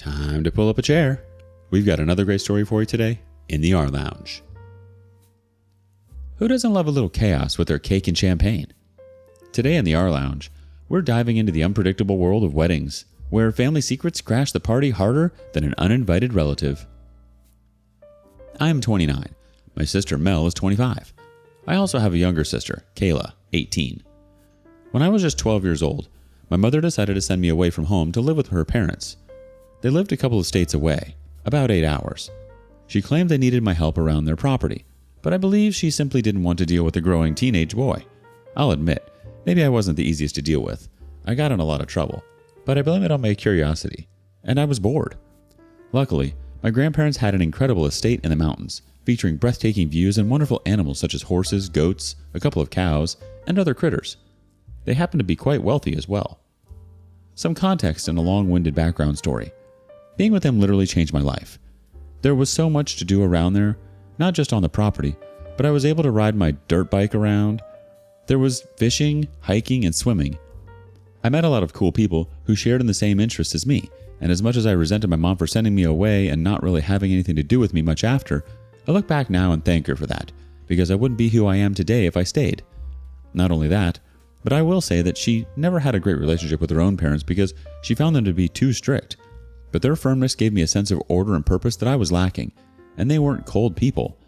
Time to pull up a chair. We've got another great story for you today in the rLounge. Who doesn't love a little chaos with their cake and champagne? Today in the rLounge, we're diving into the unpredictable world of weddings, where family secrets crash the party harder than an uninvited relative. I am 29. My sister Mel is 25. I also have a younger sister, Kayla, 18. When I was just 12 years old, my mother decided to send me away from home to live with her parents. They lived a couple of states away, about 8 hours. She claimed they needed my help around their property, but I believe she simply didn't want to deal with a growing teenage boy. I'll admit, maybe I wasn't the easiest to deal with. I got in a lot of trouble, but I blame it on my curiosity, and I was bored. Luckily, my grandparents had an incredible estate in the mountains, featuring breathtaking views and wonderful animals such as horses, goats, a couple of cows, and other critters. They happened to be quite wealthy as well. Some context and a long-winded background story. Being with them literally changed my life. There was so much to do around there, not just on the property, but I was able to ride my dirt bike around. There was fishing, hiking, and swimming. I met a lot of cool people who shared in the same interests as me, and as much as I resented my mom for sending me away and not really having anything to do with me much after, I look back now and thank her for that, because I wouldn't be who I am today if I stayed. Not only that, but I will say that she never had a great relationship with her own parents because she found them to be too strict. But their firmness gave me a sense of order and purpose that I was lacking, and they weren't cold people.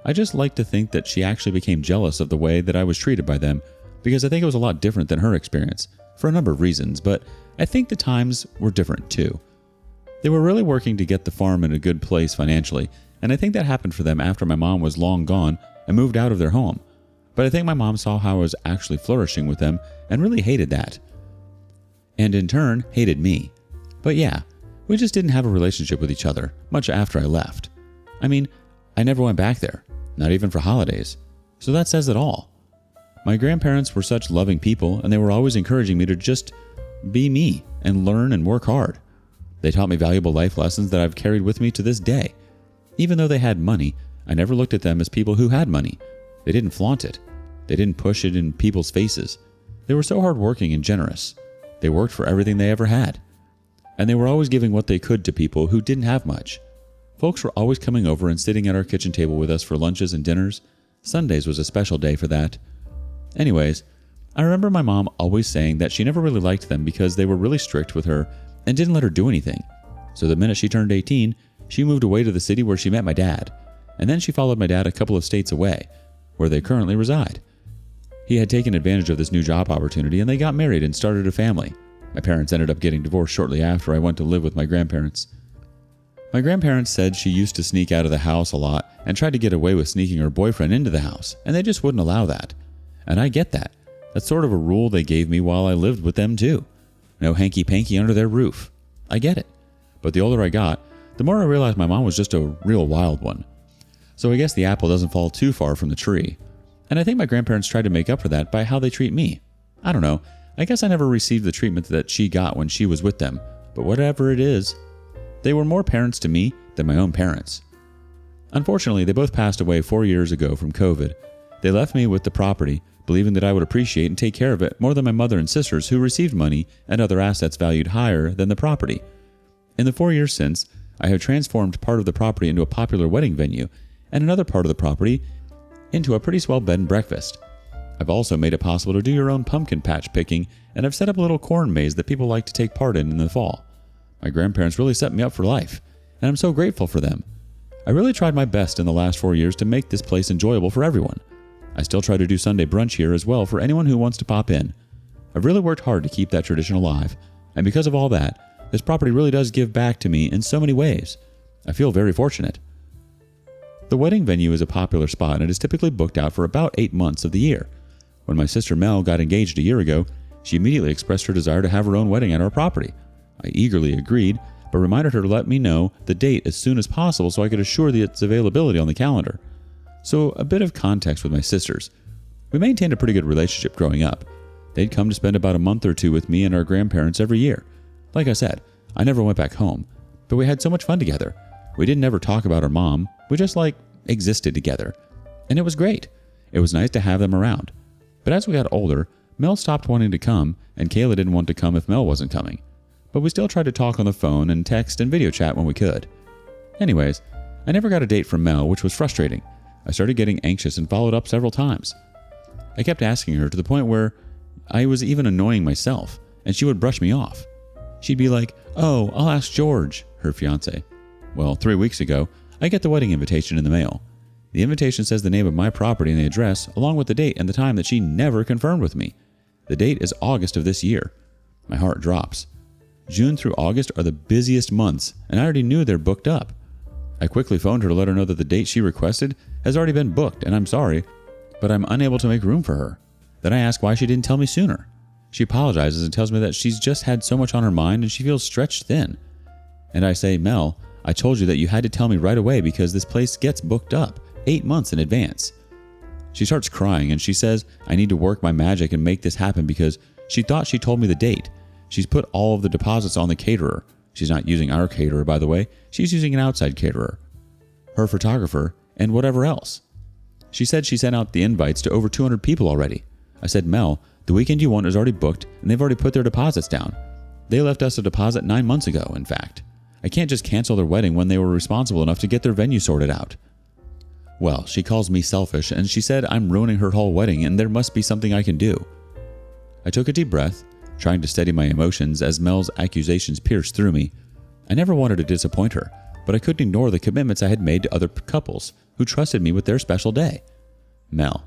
I just like to think that she actually became jealous of the way that I was treated by them, because I think it was a lot different than her experience, for a number of reasons, but I think the times were different too. They were really working to get the farm in a good place financially, and I think that happened for them after my mom was long gone and moved out of their home. But I think my mom saw how I was actually flourishing with them and really hated that. And in turn, hated me. But yeah, we just didn't have a relationship with each other much after I left. I mean, I never went back there, not even for holidays. So that says it all. My grandparents were such loving people, and they were always encouraging me to just be me and learn and work hard. They taught me valuable life lessons that I've carried with me to this day. Even though they had money, I never looked at them as people who had money. They didn't flaunt it. They didn't push it in people's faces. They were so hardworking and generous. They worked for everything they ever had. And they were always giving what they could to people who didn't have much. Folks were always coming over and sitting at our kitchen table with us for lunches and dinners. Sundays was a special day for that. Anyways, I remember my mom always saying that she never really liked them because they were really strict with her and didn't let her do anything. So the minute she turned 18, she moved away to the city where she met my dad. And then she followed my dad a couple of states away, where they currently reside. He had taken advantage of this new job opportunity and they got married and started a family. My parents ended up getting divorced shortly after I went to live with my grandparents. My grandparents said she used to sneak out of the house a lot and tried to get away with sneaking her boyfriend into the house, and they just wouldn't allow that. And I get that. That's sort of a rule they gave me while I lived with them too. No hanky-panky under their roof. I get it. But the older I got, the more I realized my mom was just a real wild one. So I guess the apple doesn't fall too far from the tree. And I think my grandparents tried to make up for that by how they treat me. I don't know. I guess I never received the treatment that she got when she was with them, but whatever it is, they were more parents to me than my own parents. Unfortunately, they both passed away 4 years ago from COVID. They left me with the property, believing that I would appreciate and take care of it more than my mother and sisters who received money and other assets valued higher than the property. In the 4 years since, I have transformed part of the property into a popular wedding venue and another part of the property into a pretty swell bed and breakfast. I've also made it possible to do your own pumpkin patch picking, and I've set up a little corn maze that people like to take part in the fall. My grandparents really set me up for life, and I'm so grateful for them. I really tried my best in the last 4 years to make this place enjoyable for everyone. I still try to do Sunday brunch here as well for anyone who wants to pop in. I've really worked hard to keep that tradition alive, and because of all that, this property really does give back to me in so many ways. I feel very fortunate. The wedding venue is a popular spot and it is typically booked out for about 8 months of the year. When my sister Mel got engaged a year ago, she immediately expressed her desire to have her own wedding at our property. I eagerly agreed, but reminded her to let me know the date as soon as possible so I could assure its availability on the calendar. So a bit of context with my sisters. We maintained a pretty good relationship growing up. They'd come to spend about a month or two with me and our grandparents every year. Like I said, I never went back home, but we had so much fun together. We didn't ever talk about our mom. We just existed together. And it was great. It was nice to have them around. But as we got older, Mel stopped wanting to come, and Kayla didn't want to come if Mel wasn't coming. but we still tried to talk on the phone and text and video chat when we could. Anyways, I never got a date from Mel, which was frustrating. I started getting anxious and followed up several times. I kept asking her to the point where I was even annoying myself, and she would brush me off. She'd be like, "Oh, I'll ask George," her fiance. Well, 3 weeks ago, I get the wedding invitation in the mail. The invitation says the name of my property and the address, along with the date and the time that she never confirmed with me. The date is August of this year. My heart drops. June through August are the busiest months, and I already knew they're booked up. I quickly phoned her to let her know that the date she requested has already been booked, and I'm sorry, but I'm unable to make room for her. Then I ask why she didn't tell me sooner. She apologizes and tells me that she's just had so much on her mind and she feels stretched thin. And I say, "Mel, I told you that you had to tell me right away because this place gets booked up 8 months in advance." She starts crying and she says I need to work my magic and make this happen because she thought she told me the date. She's put all of the deposits on the caterer. She's not using our caterer, by the way. She's using an outside caterer, her photographer, and whatever else. She said she sent out the invites to over 200 people already. I said, "Mel, the weekend you want is already booked and they've already put their deposits down. They left us a deposit 9 months ago, in fact. I can't just cancel their wedding when they were responsible enough to get their venue sorted out." Well, she calls me selfish and she said I'm ruining her whole wedding and there must be something I can do. I took a deep breath, trying to steady my emotions as Mel's accusations pierced through me. I never wanted to disappoint her, but I couldn't ignore the commitments I had made to other couples who trusted me with their special day. "Mel,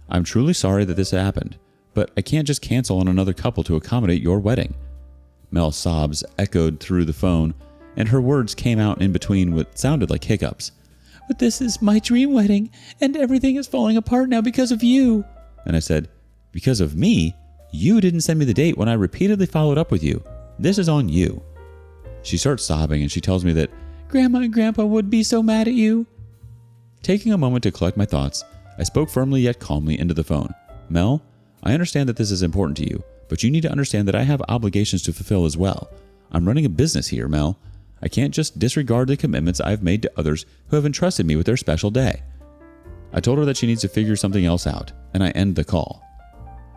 I'm truly sorry that this happened, but I can't just cancel on another couple to accommodate your wedding." Mel's sobs echoed through the phone, and her words came out in between what sounded like hiccups. "But this is my dream wedding, and everything is falling apart now because of you." And I said, "Because of me? You didn't send me the date when I repeatedly followed up with you. This is on you." She starts sobbing and she tells me that Grandma and Grandpa would be so mad at you. Taking a moment to collect my thoughts, I spoke firmly yet calmly into the phone. "Mel, I understand that this is important to you, but you need to understand that I have obligations to fulfill as well. I'm running a business here, Mel. I can't just disregard the commitments I've made to others who have entrusted me with their special day." I told her that she needs to figure something else out, and I end the call.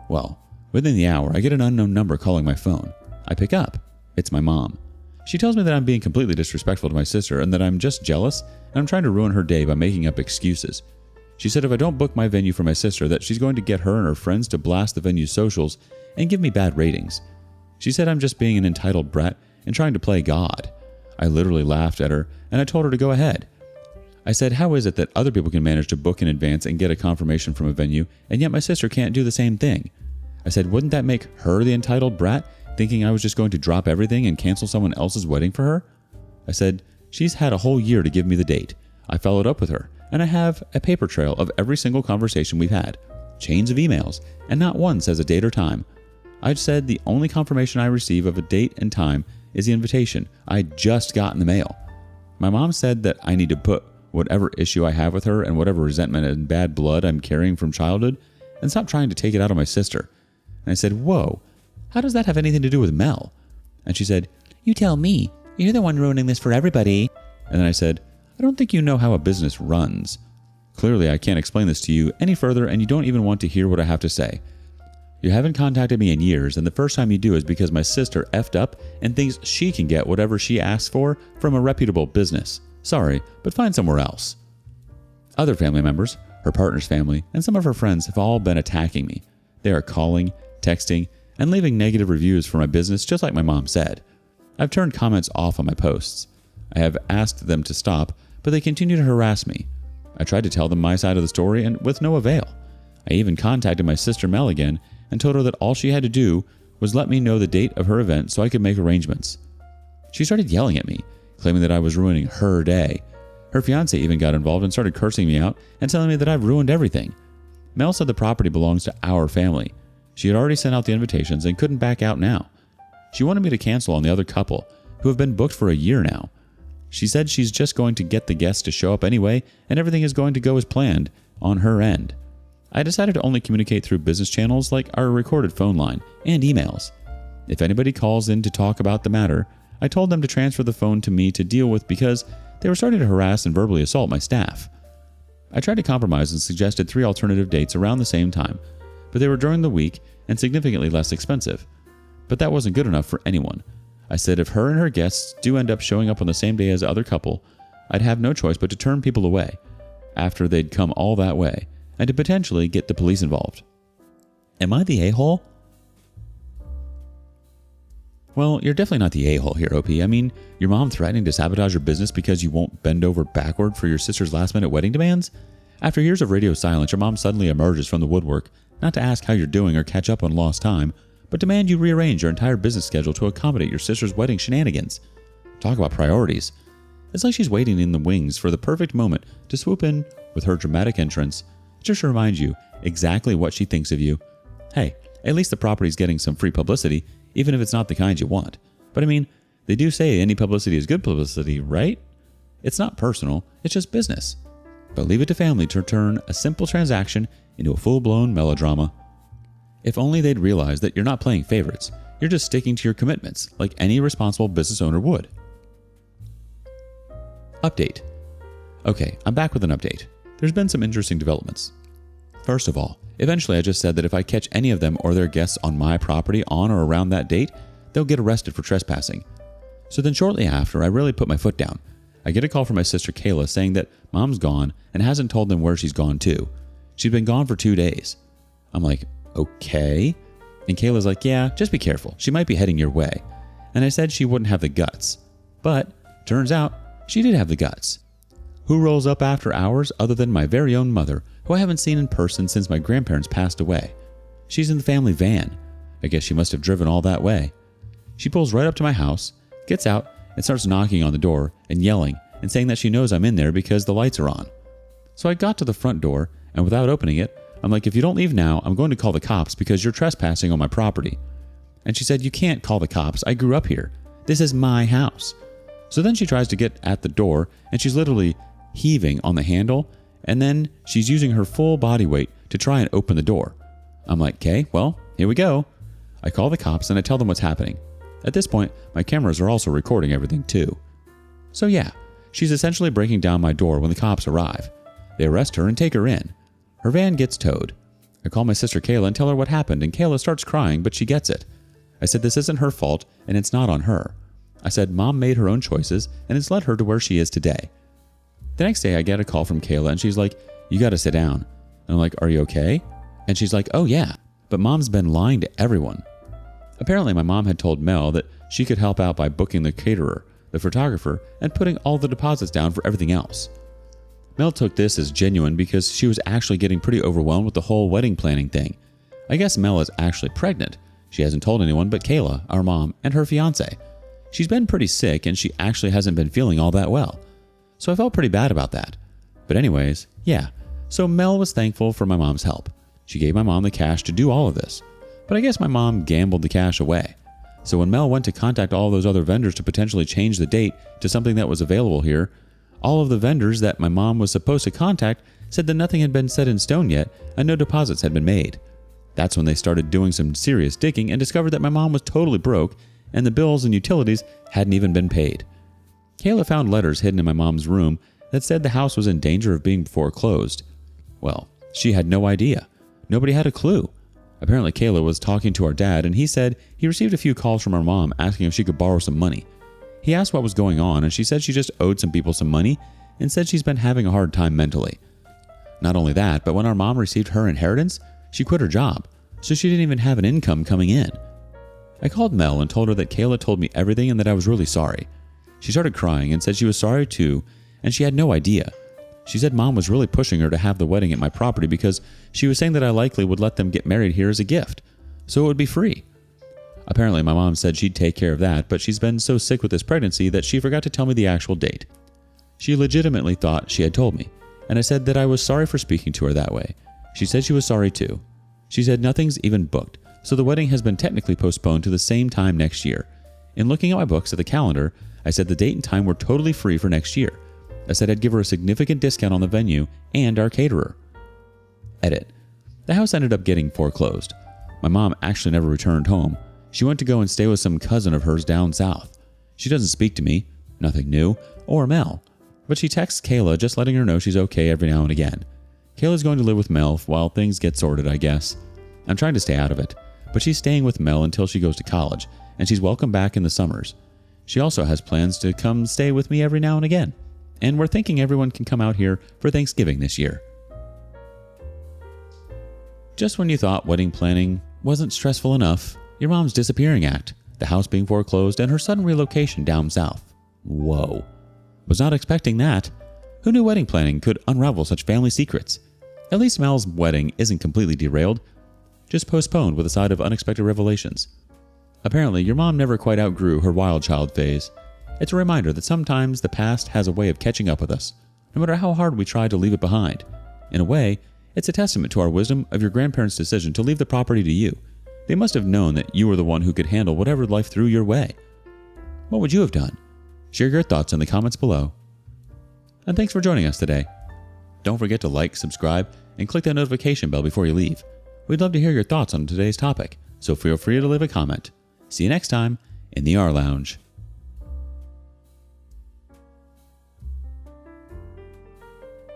Well, within the hour, I get an unknown number calling my phone. I pick up. It's my mom. She tells me that I'm being completely disrespectful to my sister and that I'm just jealous and I'm trying to ruin her day by making up excuses. She said if I don't book my venue for my sister that she's going to get her and her friends to blast the venue's socials and give me bad ratings. She said I'm just being an entitled brat and trying to play God. I literally laughed at her and I told her to go ahead. I said, how is it that other people can manage to book in advance and get a confirmation from a venue and yet my sister can't do the same thing? I said, wouldn't that make her the entitled brat, thinking I was just going to drop everything and cancel someone else's wedding for her? I said, she's had a whole year to give me the date. I followed up with her, and I have a paper trail of every single conversation we've had, chains of emails, and not one says a date or time. I said the only confirmation I receive of a date and time is the invitation I just got in the mail. My mom said that I need to put whatever issue I have with her and whatever resentment and bad blood I'm carrying from childhood and stop trying to take it out on my sister. And I said, whoa, how does that have anything to do with Mel? And she said, you tell me. You're the one ruining this for everybody. And then I said, I don't think you know how a business runs. Clearly, I can't explain this to you any further, and you don't even want to hear what I have to say. You haven't contacted me in years, and the first time you do is because my sister effed up and thinks she can get whatever she asks for from a reputable business. Sorry, but find somewhere else. Other family members, her partner's family, and some of her friends have all been attacking me. They are calling, texting, and leaving negative reviews for my business just like my mom said. I've turned comments off on my posts. I have asked them to stop, but they continue to harass me. I tried to tell them my side of the story and with no avail. I even contacted my sister Mel again and told her that all she had to do was let me know the date of her event so I could make arrangements. She started yelling at me, claiming that I was ruining her day. Her fiance even got involved and started cursing me out and telling me that I've ruined everything. Mel said the property belongs to our family. She had already sent out the invitations and couldn't back out now. She wanted me to cancel on the other couple, who have been booked for a year now. She said she's just going to get the guests to show up anyway, and everything is going to go as planned on her end. I decided to only communicate through business channels like our recorded phone line and emails. If anybody calls in to talk about the matter, I told them to transfer the phone to me to deal with because they were starting to harass and verbally assault my staff. I tried to compromise and suggested 3 alternative dates around the same time, but they were during the week and significantly less expensive. But that wasn't good enough for anyone. I said if her and her guests do end up showing up on the same day as the other couple, I'd have no choice but to turn people away after they'd come all that way and to potentially get the police involved. Am I the a-hole? Well, you're definitely not the a-hole here, OP. I mean, your mom threatening to sabotage your business because you won't bend over backward for your sister's last-minute wedding demands? After years of radio silence, your mom suddenly emerges from the woodwork, not to ask how you're doing or catch up on lost time, but demand you rearrange your entire business schedule to accommodate your sister's wedding shenanigans. Talk about priorities. It's like she's waiting in the wings for the perfect moment to swoop in with her dramatic entrance, just to remind you exactly what she thinks of you. Hey, at least the property's getting some free publicity, even if it's not the kind you want. But I mean, they do say any publicity is good publicity, right? It's not personal, it's just business. But leave it to family to turn a simple transaction into a full-blown melodrama. If only they'd realize that you're not playing favorites, you're just sticking to your commitments like any responsible business owner would. Update. Okay, I'm back with an update. There's been some interesting developments. First of all, eventually I just said that if I catch any of them or their guests on my property on or around that date, they'll get arrested for trespassing. So then shortly after, I really put my foot down. I get a call from my sister Kayla saying that mom's gone and hasn't told them where she's gone to. She'd been gone for 2 days. I'm like, okay. And Kayla's like, yeah, just be careful. She might be heading your way. And I said she wouldn't have the guts. But turns out she did have the guts. Who rolls up after hours other than my very own mother, who I haven't seen in person since my grandparents passed away? She's in the family van. I guess she must have driven all that way. She pulls right up to my house, gets out, and starts knocking on the door and yelling and saying that she knows I'm in there because the lights are on. So I got to the front door, and without opening it, I'm like, if you don't leave now, I'm going to call the cops because you're trespassing on my property. And she said, you can't call the cops. I grew up here. This is my house. So then she tries to get at the door, and she's literally heaving on the handle, and then she's using her full body weight to try and open the door. I'm like, okay, well, here we go. I call the cops and I tell them what's happening. At this point, my cameras are also recording everything too. So yeah, she's essentially breaking down my door when the cops arrive. They arrest her and take her in. Her van gets towed. I call my sister Kayla and tell her what happened, and Kayla starts crying, but she gets it. I said this isn't her fault and it's not on her. I said mom made her own choices and it's led her to where she is today. The next day I get a call from Kayla and she's like, you gotta sit down. And I'm like, are you okay? And she's like, oh yeah, but mom's been lying to everyone. Apparently my mom had told Mel that she could help out by booking the caterer, the photographer, and putting all the deposits down for everything else. Mel took this as genuine because she was actually getting pretty overwhelmed with the whole wedding planning thing. I guess Mel is actually pregnant. She hasn't told anyone but Kayla, our mom, and her fiance. She's been pretty sick and she actually hasn't been feeling all that well. So I felt pretty bad about that. But anyways, yeah. So Mel was thankful for my mom's help. She gave my mom the cash to do all of this. But I guess my mom gambled the cash away. So when Mel went to contact all those other vendors to potentially change the date to something that was available here, all of the vendors that my mom was supposed to contact said that nothing had been set in stone yet and no deposits had been made. That's when they started doing some serious digging and discovered that my mom was totally broke and the bills and utilities hadn't even been paid. Kayla found letters hidden in my mom's room that said the house was in danger of being foreclosed. Well, she had no idea. Nobody had a clue. Apparently Kayla was talking to our dad and he said he received a few calls from our mom asking if she could borrow some money. He asked what was going on and she said she just owed some people some money and said she's been having a hard time mentally. Not only that, but when our mom received her inheritance, she quit her job, so she didn't even have an income coming in. I called Mel and told her that Kayla told me everything and that I was really sorry. She started crying and said she was sorry too, and she had no idea. She said mom was really pushing her to have the wedding at my property because she was saying that I likely would let them get married here as a gift, so it would be free. Apparently my mom said she'd take care of that, but she's been so sick with this pregnancy that she forgot to tell me the actual date. She legitimately thought she had told me, and I said that I was sorry for speaking to her that way. She said she was sorry too. She said nothing's even booked, so the wedding has been technically postponed to the same time next year. In looking at my books at the calendar, I said the date and time were totally free for next year. I said I'd give her a significant discount on the venue and our caterer. Edit. The house ended up getting foreclosed. My mom actually never returned home. She went to go and stay with some cousin of hers down south. She doesn't speak to me, nothing new, or Mel, but she texts Kayla just letting her know she's okay every now and again. Kayla's going to live with Mel while things get sorted, I guess. I'm trying to stay out of it, but she's staying with Mel until she goes to college, and she's welcome back in the summers. She also has plans to come stay with me every now and again, and we're thinking everyone can come out here for Thanksgiving this year. Just when you thought wedding planning wasn't stressful enough, your mom's disappearing act, the house being foreclosed, and her sudden relocation down south. Whoa. Was not expecting that. Who knew wedding planning could unravel such family secrets? At least Mel's wedding isn't completely derailed, just postponed with a side of unexpected revelations. Apparently, your mom never quite outgrew her wild child phase. It's a reminder that sometimes the past has a way of catching up with us, no matter how hard we try to leave it behind. In a way, it's a testament to our wisdom of your grandparents' decision to leave the property to you. They must have known that you were the one who could handle whatever life threw your way. What would you have done? Share your thoughts in the comments below. And thanks for joining us today. Don't forget to like, subscribe, and click that notification bell before you leave. We'd love to hear your thoughts on today's topic, so feel free to leave a comment. See you next time in the rLounge.